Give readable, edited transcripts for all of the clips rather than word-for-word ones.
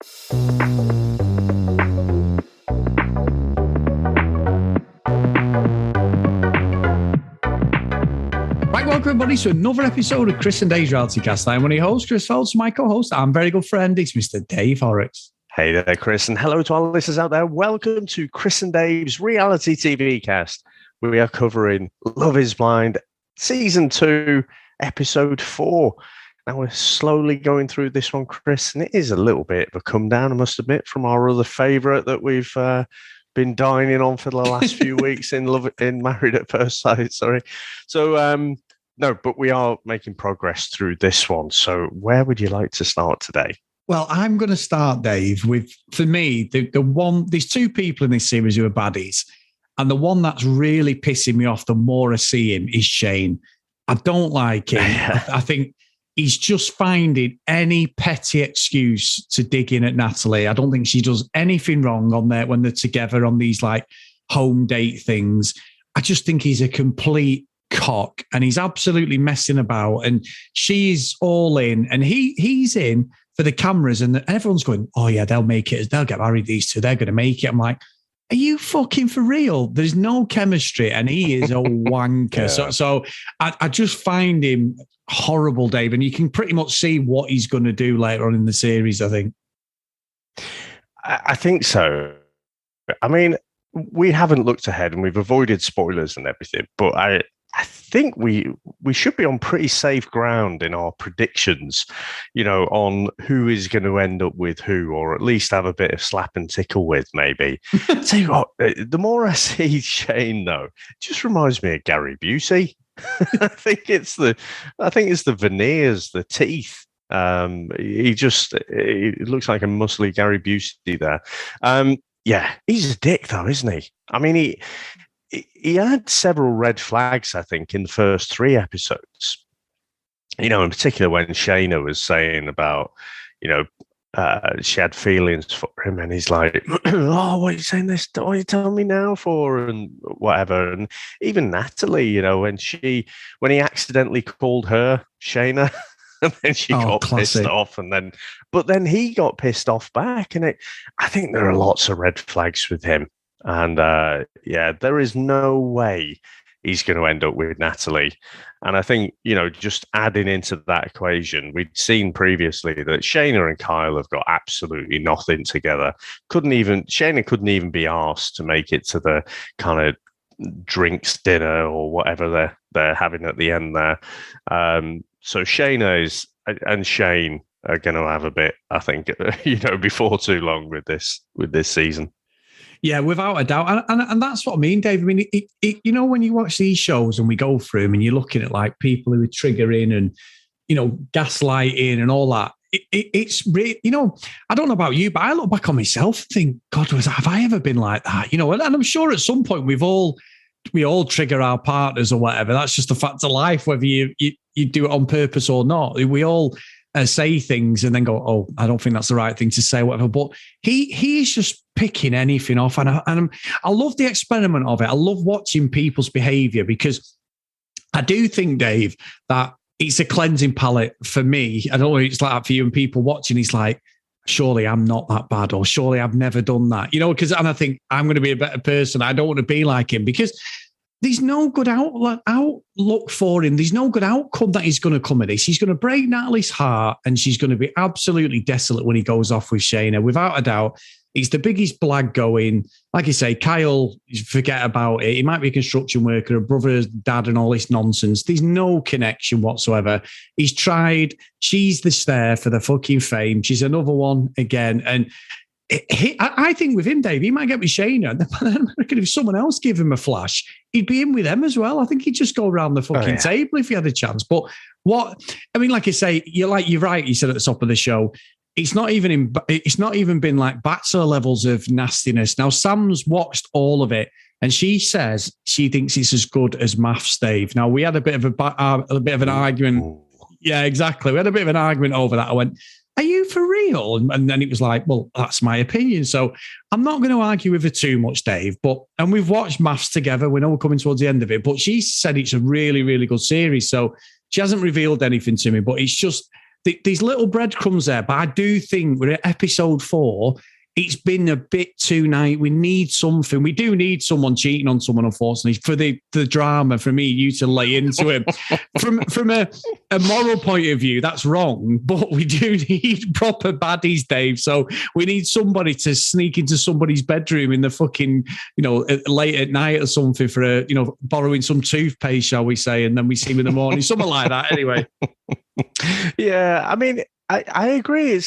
Right, welcome everybody to another episode of Chris and Dave's Reality Cast. I'm one of your hosts, Chris Phelps, my co-host, and very good friend, it's Mr. Dave Horrocks. Hey there, Chris, and hello to our listeners out there. Welcome to Chris and Dave's Reality TV Cast. We are covering Love is Blind, Season 2, Episode 4. Now we're slowly going through this one, Chris, and it is a little bit of a come down, I must admit, from our other favourite that we've been dining on for the last few weeks in Married at First Sight. Sorry. So, no, but we are making progress through this one. So where would you like to start today? Well, I'm going to start, Dave, with, for me, the one, there's two people in this series who are baddies. And the one that's really pissing me off the more I see him is Shayne. I don't like him. I think he's just finding any petty excuse to dig in at Natalie. I don't think she does anything wrong on there when they're together on these like home date things. I just think he's a complete cock and he's absolutely messing about. And she's all in and he's in for the cameras and everyone's going, oh yeah, they'll make it. They'll get married, these two. They're going to make it. I'm like, are you fucking for real? There's no chemistry and he is a wanker. Yeah. So I just find him horrible, Dave. And you can pretty much see what he's going to do later on in the series, I think. I think so. I mean, we haven't looked ahead and we've avoided spoilers and everything, but I think we should be on pretty safe ground in our predictions, you know, on who is going to end up with who, or at least have a bit of slap and tickle with, maybe. Tell you what, the more I see Shayne, though, it just reminds me of Gary Busey. I think it's the veneers, the teeth. He looks like a muscly Gary Busey there. Yeah, he's a dick, though, isn't he? I mean, he had several red flags, I think, in the first 3 episodes. You know, in particular when Shayne was saying about, you know, she had feelings for him, and he's like, "Oh, what are you saying this? What are you telling me now for?" and whatever. And even Natalie, you know, when he accidentally called her Shayne, and then she got pissed off, but then he got pissed off back, and I think there are lots of red flags with him. And yeah, there is no way he's going to end up with Natalie. And I think, you know, just adding into that equation, we'd seen previously that Shayne and Kyle have got absolutely nothing together. Shayne couldn't even be asked to make it to the kind of drinks dinner or whatever they're having at the end there. So Shayne are going to have a bit, I think, you know, before too long with this season. Yeah, without a doubt. And that's what I mean, Dave. I mean, you know, when you watch these shows and we go through them and you're looking at like people who are triggering and, you know, gaslighting and all that, it's really, you know, I don't know about you, but I look back on myself and think, God, have I ever been like that? You know, and I'm sure at some point we all trigger our partners or whatever. That's just a fact of life, whether you do it on purpose or not. We all say things and then go, oh, I don't think that's the right thing to say, whatever. But he's just picking anything off. And I love the experiment of it. I love watching people's behavior because I do think, Dave, that it's a cleansing palette for me. I don't know if it's like that for you and people watching. It's like, surely I'm not that bad, or surely I've never done that, you know, and I think I'm going to be a better person. I don't want to be like him because there's no good outlook for him. There's no good outcome that he's going to come at this. He's going to break Natalie's heart and she's going to be absolutely desolate when he goes off with Shayne. Without a doubt, he's the biggest blag going. Like you say, Kyle, forget about it. He might be a construction worker, a brother, dad, and all this nonsense. There's no connection whatsoever. He's tried. She's there for the fucking fame. She's another one again. And I think with him, Dave, he might get with Shayne. And I reckon if someone else gave him a flash, he'd be in with them as well. I think he'd just go around the fucking table if he had a chance. But like you say, you're right. You said at the top of the show, it's not even been like Bachelor levels of nastiness. Now, Sam's watched all of it, and she says she thinks it's as good as Maths, Dave. Now, we had a bit of an argument. Yeah, exactly. We had a bit of an argument over that. I went, are you for real? And then it was like, well, that's my opinion. So I'm not going to argue with her too much, Dave. And we've watched Maths together. We know we're coming towards the end of it, but she said it's a really, really good series. So she hasn't revealed anything to me, but it's just these little breadcrumbs there, but I do think we're at episode 4. It's been a bit too night. We need something. We do need someone cheating on someone, unfortunately, for the drama, for me, you to lay into him. From a moral point of view, that's wrong, but we do need proper baddies, Dave. So we need somebody to sneak into somebody's bedroom in the fucking, late at night or something for borrowing some toothpaste, shall we say, and then we see him in the morning, something like that. Anyway. Yeah, I mean, I agree.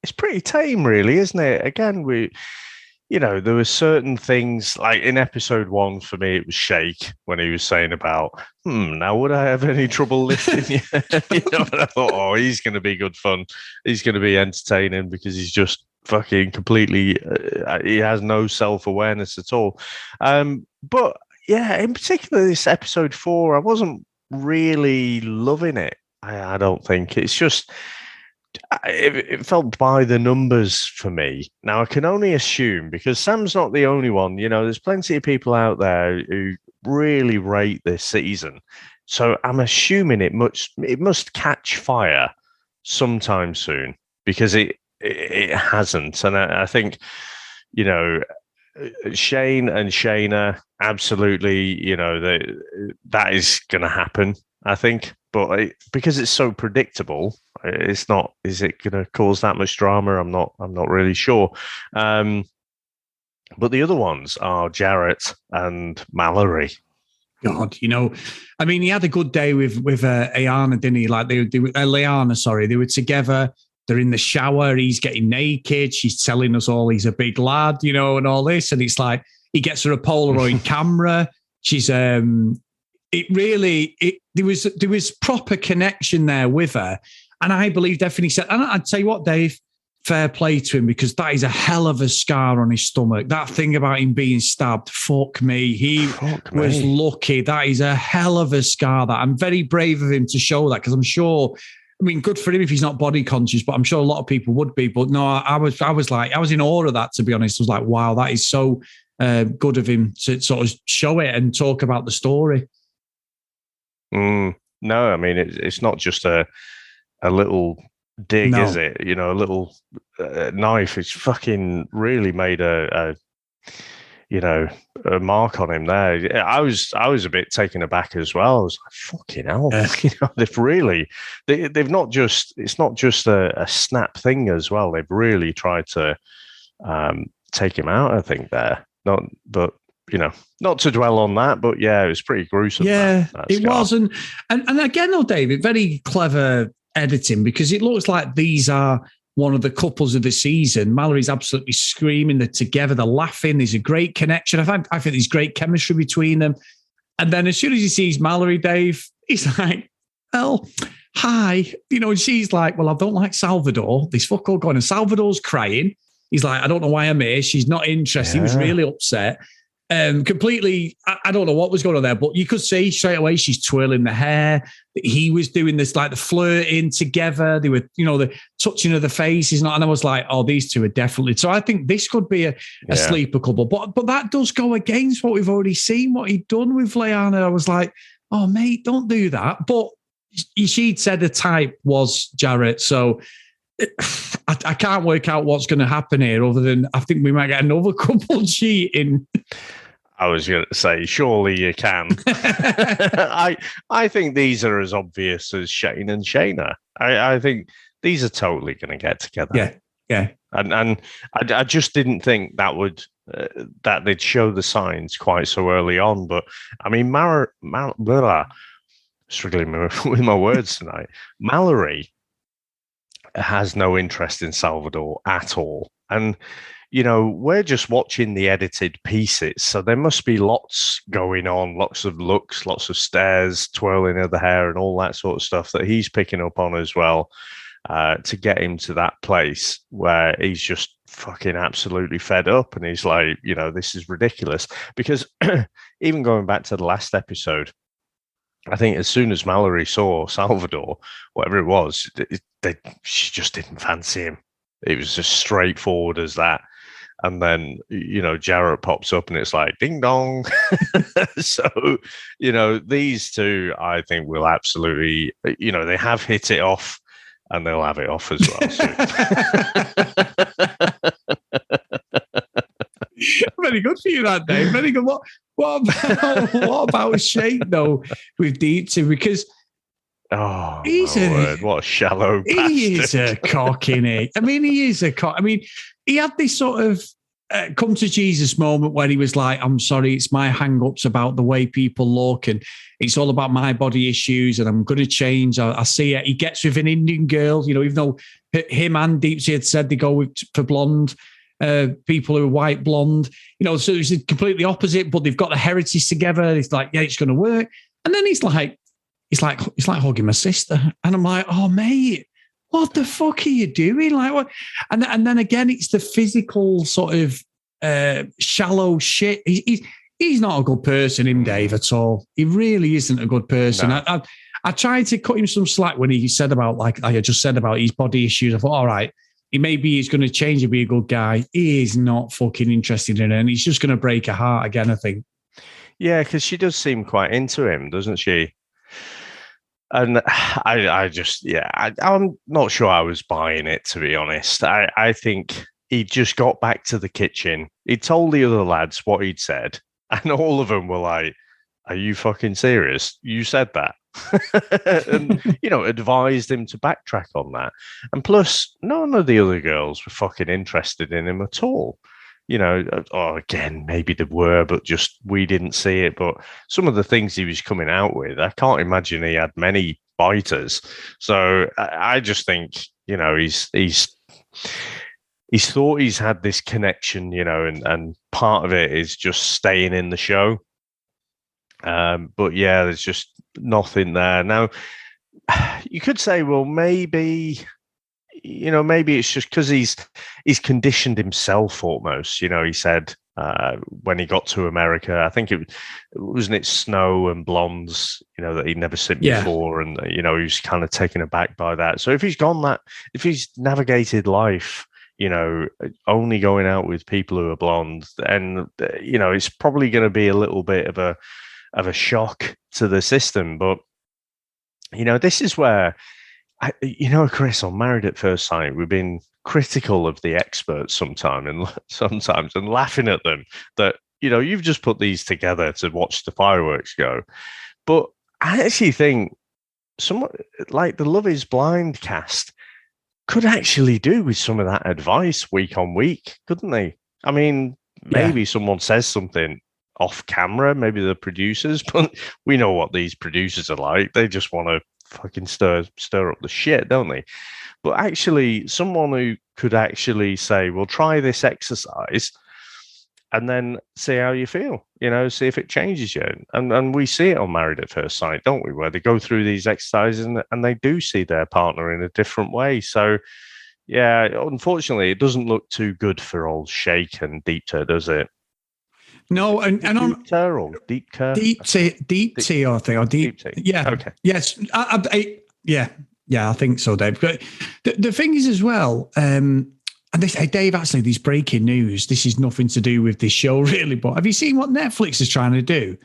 It's pretty tame, really, isn't it? Again, there were certain things, like in episode 1, for me, it was Shake when he was saying about, now would I have any trouble lifting you? And I thought, he's going to be good fun. He's going to be entertaining because he's just fucking completely, he has no self-awareness at all. But yeah, in particular, this episode 4, I wasn't really loving it. I don't think. It's just, it felt by the numbers for me. Now, I can only assume, because Sam's not the only one. There's plenty of people out there who really rate this season. So I'm assuming it must catch fire sometime soon, because it hasn't. And I think, Shayne and Shayna, absolutely, that is going to happen, I think. But because it's so predictable, it's not. Is it going to cause that much drama? I'm not really sure. But the other ones are Jarrette and Mallory. God, he had a good day with Ayana, didn't he? Like Liana, sorry, they were together. They're in the shower. He's getting naked. She's telling us all he's a big lad, and all this. And it's like he gets her a Polaroid camera. She's there was proper connection there with her. And I believe definitely said, and I'd tell you what, Dave, fair play to him, because that is a hell of a scar on his stomach. That thing about him being stabbed, fuck me. He was lucky. That is a hell of a scar. That I'm very brave of him to show that, because I'm sure, good for him if he's not body conscious, but I'm sure a lot of people would be. But no, I was in awe of that, to be honest. I was like, wow, that is so good of him to sort of show it and talk about the story. No, it's not just a little dig, is it? A little knife. It's fucking really made a mark on him there. I was a bit taken aback as well. I was like, fucking hell. They've not just, it's not just a snap thing as well. They've really tried to take him out, I think, there. Not to dwell on that, but yeah, it was pretty gruesome. Yeah, it was. And again, though, David, very clever editing, because it looks like these are one of the couples of the season. Mallory's absolutely screaming. They're together. They're laughing. There's a great connection. I think there's great chemistry between them. And then as soon as he sees Mallory, Dave, he's like, well, hi. And she's like, well, I don't like Salvador. This fuck all going. And Salvador's crying. He's like, I don't know why I'm here. She's not interested. Yeah. He was really upset. Completely, I don't know what was going on there, but you could see straight away she's twirling the hair. He was doing this, like the flirting together. They were, the touching of the faces, and I was like, oh, these two are definitely. So I think this could be a sleeper couple, but that does go against what we've already seen, what he'd done with Liana. I was like, oh, mate, don't do that. But she'd said the type was Jarrette, so I can't work out what's going to happen here, other than I think we might get another couple cheating. I was going to say, surely you can. I think these are as obvious as Shayne and Shayna. I think these are totally going to get together. Yeah. And I just didn't think that would that they'd show the signs quite so early on. But I mean, struggling with my words tonight. Mallory has no interest in Salvador at all. And, we're just watching the edited pieces. So there must be lots going on, lots of looks, lots of stares, twirling of the hair and all that sort of stuff that he's picking up on as well, to get him to that place where he's just fucking absolutely fed up. And he's like, this is ridiculous. Because even going back to the last episode, I think as soon as Mallory saw Salvador, whatever it was, she just didn't fancy him. It was just straightforward as that. And then, Jarrette pops up and it's like, ding dong. So, these two, I think, will absolutely, they have hit it off and they'll have it off as well soon. Very good for you that day. Very good. What about Shayne though with Deepti? Because what a shallow bastard. He is a cock, innit? I mean, he is a cock. I mean, he had this sort of come to Jesus moment where he was like, I'm sorry, it's my hang-ups about the way people look and it's all about my body issues and I'm going to change. I see it. He gets with an Indian girl, you know, even though him and Deepti had said they go for blonde people who are white blonde, you know, so it's completely opposite, but they've got the heritage together. It's like, yeah, it's going to work. And then he's like hugging my sister. And I'm like, oh, mate, what the fuck are you doing? Like, what? And then again, it's the physical sort of shallow shit. He's not a good person, him, Dave, at all. He really isn't a good person. No. I tried to cut him some slack when he said about, like I just said about his body issues. I thought, all right, he's going to change and be a good guy. He is not fucking interested in it. And he's just going to break her heart again, I think. Yeah, because she does seem quite into him, doesn't she? And I'm not sure I was buying it, to be honest. I think he just got back to the kitchen. He told the other lads what he'd said, and all of them were like, are you fucking serious? You said that? And, you know, advised him to backtrack on that. And plus, none of the other girls were fucking interested in him at all. You know, again, maybe they were, but just we didn't see it. But some of the things he was coming out with, I can't imagine he had many biters. So I just think, you know, he's thought he's had this connection, you know, and part of it is just staying in the show. But yeah, there's just nothing there. Now, you could say, well, maybe it's just because he's conditioned himself almost. You know, he said when he got to America, I think it wasn't snow and blondes, you know, that he'd never seen before. And, you know, he was kind of taken aback by that. So if he's navigated life, you know, only going out with people who are blonde, then, you know, it's probably going to be a little bit of a shock to the system. But, you know, this is where, Chris, on Married at First Sight, we've been critical of the experts sometimes and laughing at them that, you know, you've just put these together to watch the fireworks go. But I actually think someone like the Love is Blind cast could actually do with some of that advice week on week, couldn't they? I mean, maybe someone says something off camera, maybe the producers, but we know what these producers are like. They just want to fucking stir up the shit, don't they? But actually, someone who could actually say, well, try this exercise and then see how you feel, you know, see if it changes you. And we see it on Married at First Sight, don't we, where they go through these exercises and they do see their partner in a different way. So, yeah, unfortunately, it doesn't look too good for old Shake and Deepti, does it? No, and on Deepti, I think, or Deepti. Yeah. Okay. Yes. I think so, Dave. But the thing is as well, and Dave, actually, this breaking news. This is nothing to do with this show, really. But have you seen what Netflix is trying to do?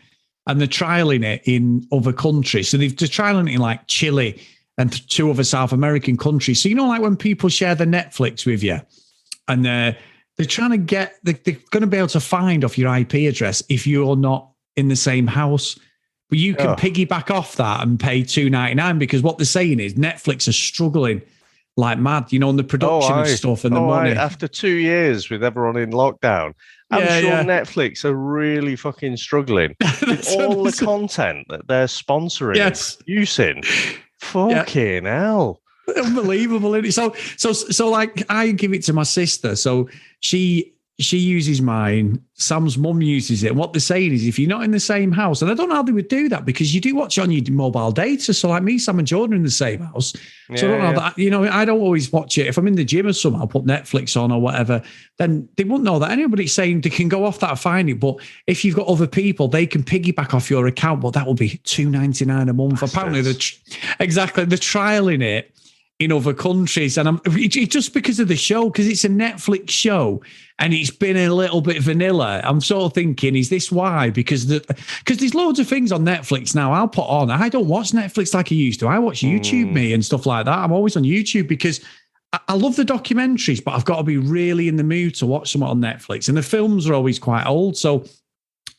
And they're trialing it in other countries. So they're trialing it in like Chile and 2 other South American countries. So, you know, like when people share the Netflix with you and they're trying to they're going to be able to find off your IP address if you're not in the same house. But you can piggyback off that and pay $2.99 because what they're saying is Netflix are struggling like mad, you know, on the production of stuff and the money. After 2 years with everyone in lockdown, I'm sure Netflix are really fucking struggling with all the content that they're sponsoring, using. Fucking hell. Unbelievable, isn't it? So like I give it to my sister. So she uses mine. Sam's mum uses it. And what they're saying is if you're not in the same house, and I don't know how they would do that because you do watch it on your mobile data. So like me, Sam and Jordan are in the same house. So I don't know that, you know, I don't always watch it. If I'm in the gym or something, I'll put Netflix on or whatever, then they wouldn't know that. Anybody's saying they can go off that and find it. But if you've got other people, they can piggyback off your account, but that will be $2.99 a month. Bastards. Apparently, they're trialing it in other countries. And just because of the show, because it's a Netflix show and it's been a little bit vanilla, I'm sort of thinking, is this why? Because there's loads of things on Netflix now I'll put on. I don't watch Netflix like I used to. I watch YouTube, me, and stuff like that. I'm always on YouTube because I love the documentaries, but I've got to be really in the mood to watch something on Netflix. And the films are always quite old. So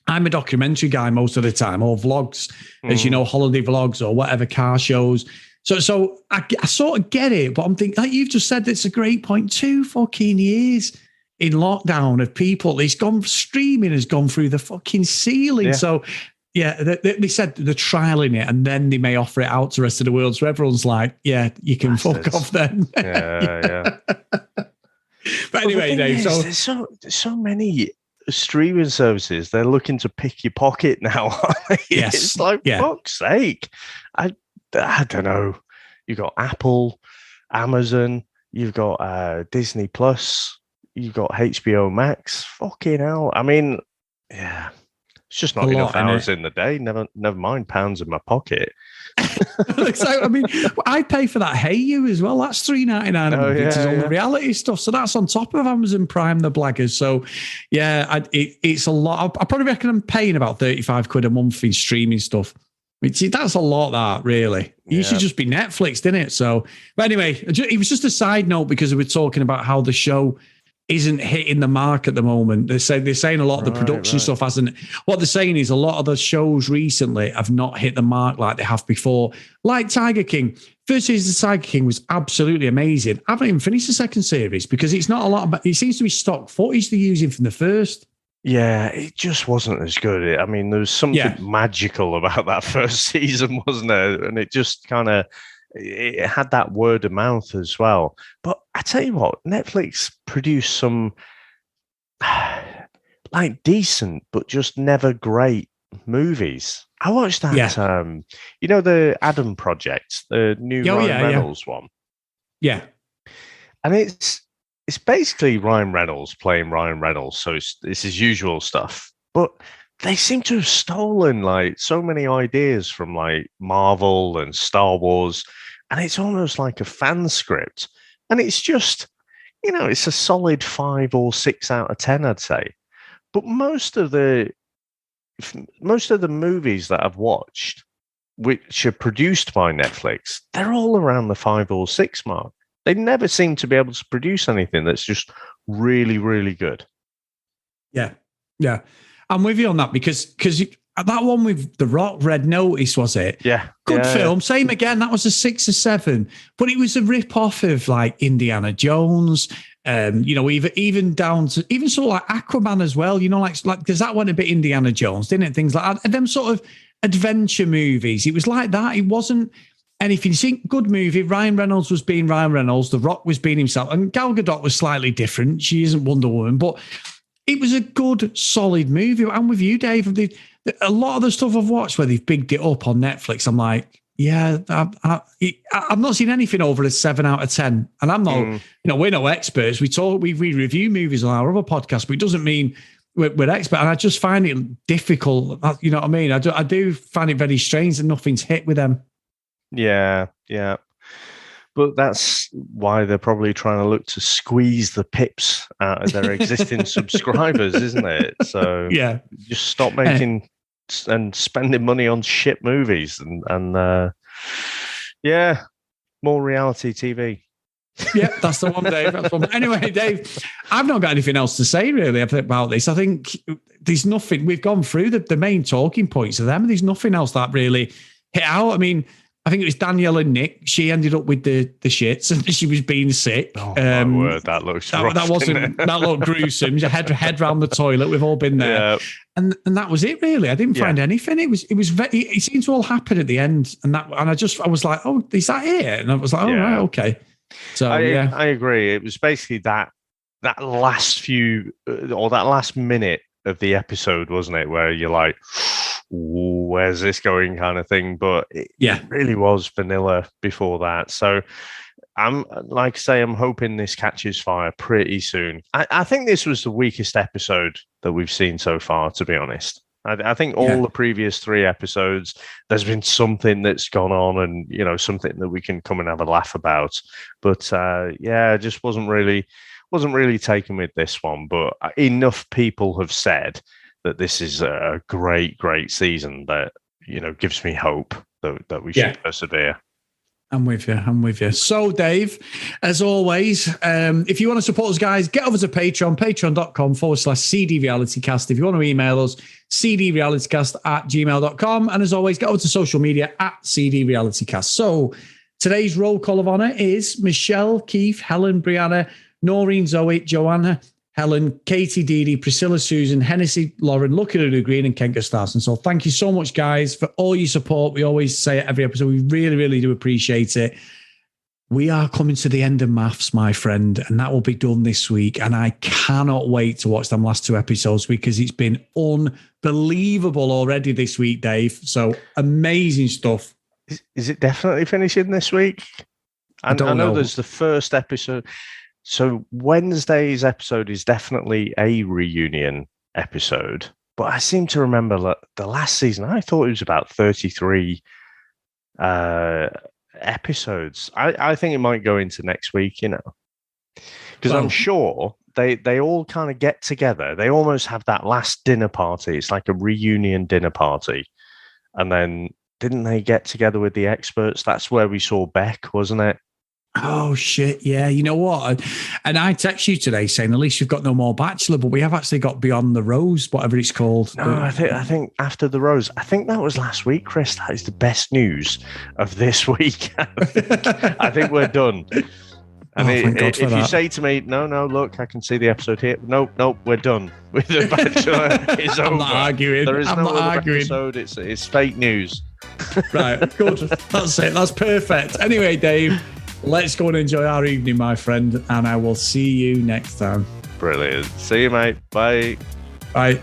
I'm a documentary guy most of the time, or vlogs, as you know, holiday vlogs or whatever, car shows. So I sort of get it, but I'm thinking, like you've just said, it's a great point. 2 fucking years in lockdown of people, streaming has gone through the fucking ceiling. Yeah. So yeah, they said they're trialing it and then they may offer it out to the rest of the world. So everyone's like, yeah, you can fuck off then. Yeah. But anyway, Dave, there's so many streaming services. They're looking to pick your pocket now. Yes. It's like, fuck's sake. I don't know. You've got Apple, Amazon, you've got Disney Plus, you've got HBO Max. Fucking hell. I mean, yeah. It's just not enough hours in the day. Never mind pounds in my pocket. So, I mean, I pay for that Hey You as well. That's $3.99 a month. It's all the reality stuff. So that's on top of Amazon Prime, the blaggers. So yeah, it's a lot. I probably reckon I'm paying about 35 quid a month in streaming stuff. That's a lot, that really. You should just be Netflix, didn't it? So, but anyway, it was just a side note because we were talking about how the show isn't hitting the mark at the moment. They're saying a lot of the production stuff hasn't. What they're saying is a lot of the shows recently have not hit the mark like they have before. Like Tiger King. First season of Tiger King was absolutely amazing. I haven't even finished the second series because it's not a lot of, it seems to be stock footage they're using from the first. Yeah, it just wasn't as good. I mean, there was something magical about that first season, wasn't there? And it just kind of, it had that word of mouth as well. But I tell you what, Netflix produced some like decent, but just never great movies. I watched that, the Adam Project, the new Ryan Reynolds one. Yeah. And it's basically Ryan Reynolds playing Ryan Reynolds. So it's his usual stuff. But they seem to have stolen like so many ideas from like Marvel and Star Wars. And it's almost like a fan script. And it's just, it's a solid 5 or 6 out of 10, I'd say. But most of the movies that I've watched, which are produced by Netflix, they're all around the 5 or 6 mark. They never seem to be able to produce anything that's just really, really good. Yeah. I'm with you on that because that one with The Rock, Red Notice, was it? Yeah. Good film. Same again. That was a 6 or 7, but it was a rip-off of like Indiana Jones. Even down to even sort of like Aquaman as well. Like because that went a bit Indiana Jones, didn't it? Things like that. And them sort of adventure movies. It was like that. It wasn't anything. Good movie. Ryan Reynolds was being Ryan Reynolds. The Rock was being himself. And Gal Gadot was slightly different. She isn't Wonder Woman, but it was a good, solid movie. I'm with you, Dave. A lot of the stuff I've watched where they've bigged it up on Netflix, I'm like, yeah, I've not seen anything over a 7 out of 10. And I'm not, we're no experts. We review movies on our other podcast, but it doesn't mean we're expert. And I just find it difficult. You know what I mean? I do find it very strange that nothing's hit with them. Yeah. But that's why they're probably trying to look to squeeze the pips out of their existing subscribers, isn't it? So just stop making and spending money on shit movies and more reality TV. Yeah, that's the one, Dave. That's one. Anyway, Dave, I've not got anything else to say really about this. I think there's nothing. We've gone through the main talking points of them. There's nothing else that really hit out. I mean, I think it was Danielle and Nick. She ended up with the shits and she was being sick. Oh, my word, that looks rough, that looked gruesome. Head round the toilet. We've all been there. Yeah. And that was it really. I didn't find anything. It seemed to all happen at the end. And I was like, oh, is that it? And I was like, oh, right, okay. So I agree. It was basically that last few or that last minute of the episode, wasn't it? Where you're like, where's this going kind of thing, but it really was vanilla before that. So I'm hoping this catches fire pretty soon. I think this was the weakest episode that we've seen so far, to be honest. I think all the previous 3 episodes, there's been something that's gone on, and something that we can come and have a laugh about. But I just wasn't really taken with this one. But enough people have said that this is a great season that gives me hope that we should persevere. I'm with you. So, Dave, as always, if you want to support us, guys, get over to Patreon, patreon.com/CDRealitycast. If you want to email us, cdrealitycast@gmail.com. And as always, get over to social media @CDRealitycast. So, today's roll call of honor is Michelle, Keith, Helen, Brianna, Noreen, Zoe, Joanna, Helen, Katie, Dee, Priscilla, Susan, Hennessy, Lauren, Lucky Lulu Green, and Ken Gustafson. So thank you so much, guys, for all your support. We always say it every episode. We really, really do appreciate it. We are coming to the end of maths, my friend, and that will be done this week. And I cannot wait to watch them last 2 episodes because it's been unbelievable already this week, Dave. So amazing stuff. Is it definitely finishing this week? I know there's the first episode. So Wednesday's episode is definitely a reunion episode, but I seem to remember that the last season, I thought it was about 33 episodes. I think it might go into next week, because I'm sure they all kind of get together. They almost have that last dinner party. It's like a reunion dinner party. And then didn't they get together with the experts? That's where we saw Beck, wasn't it? Oh, shit. Yeah. You know what? And I text you today saying, at least you've got no more Bachelor, but we have actually got Beyond the Rose, whatever it's called. No, I think After the Rose. I think that was last week, Chris. That is the best news of this week. I think we're done. And if you say to me, no, look, I can see the episode here. Nope, we're done with The Bachelor. It's over. I'm not arguing. There is no other episode. It's fake news. Right. Good. That's it. That's perfect. Anyway, Dave, let's go and enjoy our evening, my friend, and I will see you next time. Brilliant. See you, mate. Bye. Bye.